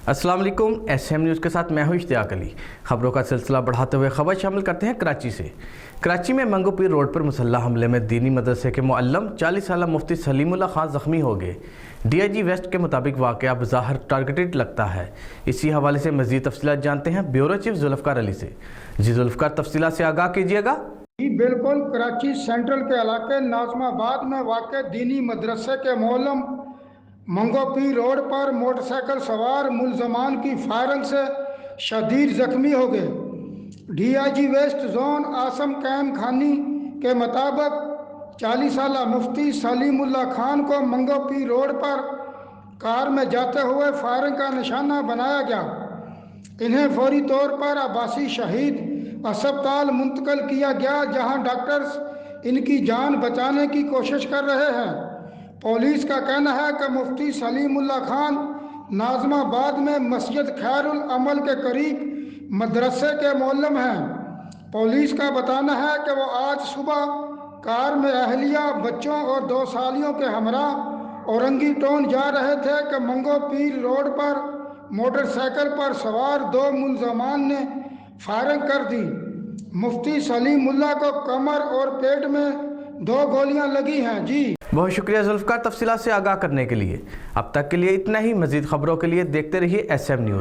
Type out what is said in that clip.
अस्सलाम वालेकुम। SM news के साथ मैं हूं इश्तियाक अली। खबरों का सिलसिला बढ़ाते हुए खबर शामिल करते हैं कराची से। कराची में मंगो पीर रोड पर मुसल्लह हमले में दीनी मदरसे के मुअल्लम 40 साला मुफ्ती सलीमुल्लाह खान ज़ख्मी हो गए। DIG वेस्ट के मुताबिक वाक़या बज़ाहिर टारगेटेड लगता है। इसी हवाले से मज़ीद तफसीलात जानते हैं ब्यूरो चीफ जुल्फ़िकार अली से। जी जुल्फ़िकार, तफसीलात से आगाह कीजिएगा। जी बिल्कुल, कराची सेंट्रल के इलाके नाज़माबाद में वाक़ दीनी मदरसे के मुअल्लम मंगो पीर रोड पर मोटरसाइकिल सवार मुलजमान की फायरिंग से शदीद ज़ख्मी हो गए। DIG west zone Asim Qaim Khani के मुताबिक 40 साला मुफ्ती सलीमुल्लाह खान को मंगो पीर रोड पर कार में जाते हुए फायरिंग का निशाना बनाया गया। इन्हें फौरी तौर पर अब्बासी शहीद अस्पताल मुंतकिल किया गया, जहां डॉक्टर्स इनकी जान बचाने की कोशिश कर रहे हैं। पुलिस का कहना है कि मुफ्ती सलीमुल्लाह खान नाज़माबाद में मस्जिद खैरुल अमल के करीब मदरसे के मुअल्लिम हैं। पुलिस का बताना है कि वो आज सुबह कार में अहलिया, बच्चों और 2 सालियों के हमरा औरंगी टोन जा रहे थे कि मंगो पीर रोड पर मोटरसाइकिल पर सवार 2 मुलजमान ने फायरिंग कर दी। मुफ्ती सलीमुल्लाह को कमर और पेट में 2 गोलियां लगी हैं। जी बहुत शुक्रिया जुल्फ़िकार, तफसीलात से आगाह करने के लिए। अब तक के लिए इतना ही। मज़ीद खबरों के लिए देखते रहिए SM न्यूज़।